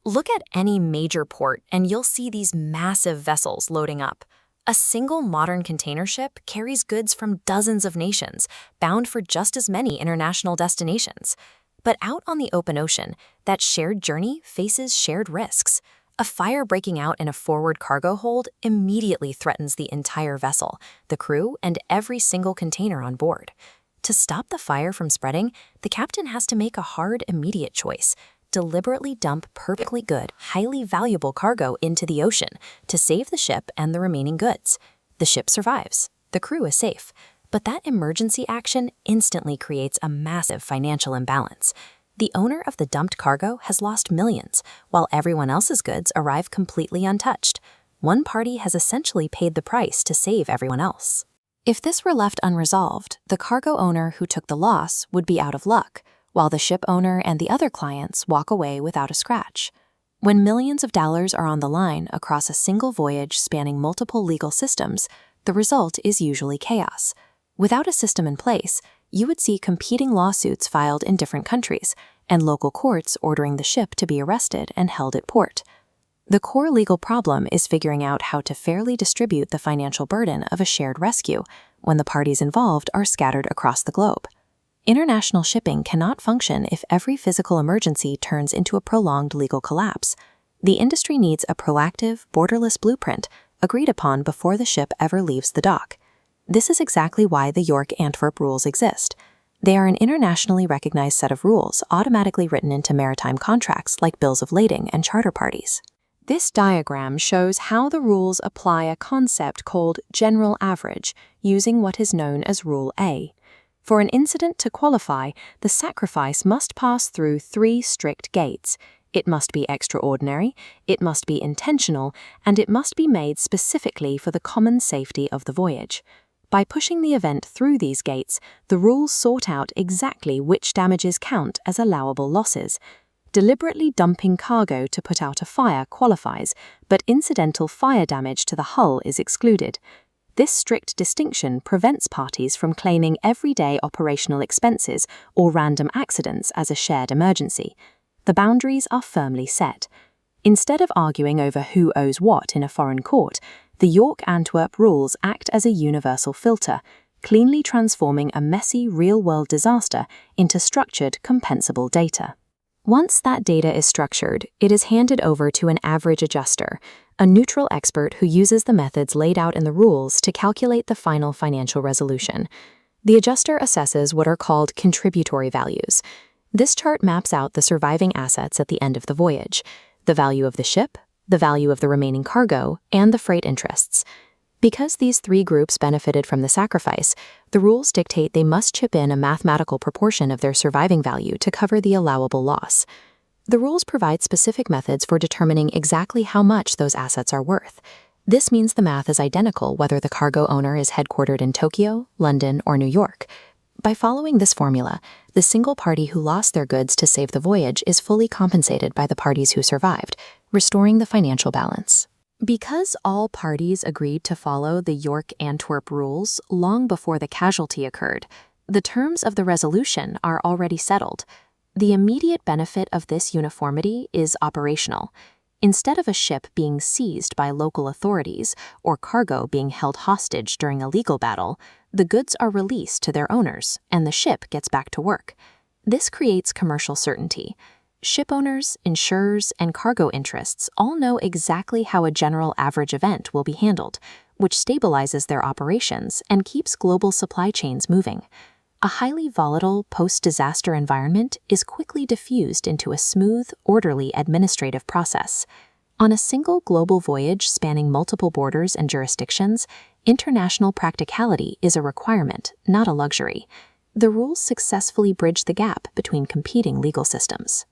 Look at any major port and you'll see these massive vessels loading up. A single modern container ship carries goods from dozens of nations, bound for just as many international destinations. But out on the open ocean, that shared journey faces shared risks. A fire breaking out in a forward cargo hold immediately threatens the entire vessel, the crew, and every single container on board. To stop the fire from spreading, the captain has to make a hard, immediate choice: deliberately dump perfectly good, highly valuable cargo into the ocean to save the ship and the remaining goods. The ship survives. The crew is safe. But that emergency action instantly creates a massive financial imbalance. The owner of the dumped cargo has lost millions, while everyone else's goods arrive completely untouched. One party has essentially paid the price to save everyone else. If this were left unresolved, the cargo owner who took the loss would be out of luck, while the ship owner and the other clients walk away without a scratch. When millions of dollars are on the line across a single voyage spanning multiple legal systems, the result is usually chaos. Without a system in place, you would see competing lawsuits filed in different countries, and local courts ordering the ship to be arrested and held at port. The core legal problem is figuring out how to fairly distribute the financial burden of a shared rescue when the parties involved are scattered across the globe. International shipping cannot function if every physical emergency turns into a prolonged legal collapse. The industry needs a proactive, borderless blueprint agreed upon before the ship ever leaves the dock. This is exactly why the York-Antwerp rules exist. They are an internationally recognized set of rules automatically written into maritime contracts like bills of lading and charter parties. This diagram shows how the rules apply a concept called general average using what is known as Rule A. For an incident to qualify, the sacrifice must pass through 3 strict gates. It must be extraordinary, it must be intentional, and it must be made specifically for the common safety of the voyage. By pushing the event through these gates, the rules sort out exactly which damages count as allowable losses. Deliberately dumping cargo to put out a fire qualifies, but incidental fire damage to the hull is excluded. This strict distinction prevents parties from claiming everyday operational expenses or random accidents as a shared emergency. The boundaries are firmly set. Instead of arguing over who owes what in a foreign court, the York-Antwerp rules act as a universal filter, cleanly transforming a messy real-world disaster into structured, compensable data. Once that data is structured, it is handed over to an average adjuster, a neutral expert who uses the methods laid out in the rules to calculate the final financial resolution. The adjuster assesses what are called contributory values. This chart maps out the surviving assets at the end of the voyage: the value of the ship, the value of the remaining cargo, and the freight interests. Because these 3 groups benefited from the sacrifice, the rules dictate they must chip in a mathematical proportion of their surviving value to cover the allowable loss. The rules provide specific methods for determining exactly how much those assets are worth. This means the math is identical whether the cargo owner is headquartered in Tokyo, London, or New York. By following this formula, the single party who lost their goods to save the voyage is fully compensated by the parties who survived, restoring the financial balance. Because all parties agreed to follow the York-Antwerp rules long before the casualty occurred, the terms of the resolution are already settled. The immediate benefit of this uniformity is operational. Instead of a ship being seized by local authorities or cargo being held hostage during a legal battle, the goods are released to their owners and the ship gets back to work. This creates commercial certainty. Ship owners, insurers, and cargo interests all know exactly how a general average event will be handled, which stabilizes their operations and keeps global supply chains moving. A highly volatile post-disaster environment is quickly diffused into a smooth, orderly administrative process. On a single global voyage spanning multiple borders and jurisdictions, international practicality is a requirement, not a luxury. The rules successfully bridge the gap between competing legal systems.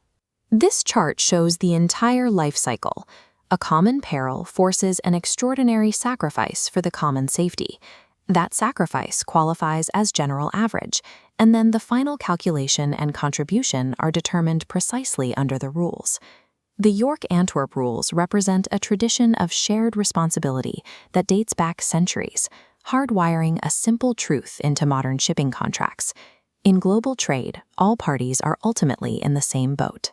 This chart shows the entire life cycle. A common peril forces an extraordinary sacrifice for the common safety. That sacrifice qualifies as general average, and then the final calculation and contribution are determined precisely under the rules. The York-Antwerp rules represent a tradition of shared responsibility that dates back centuries, hardwiring a simple truth into modern shipping contracts. In global trade, all parties are ultimately in the same boat.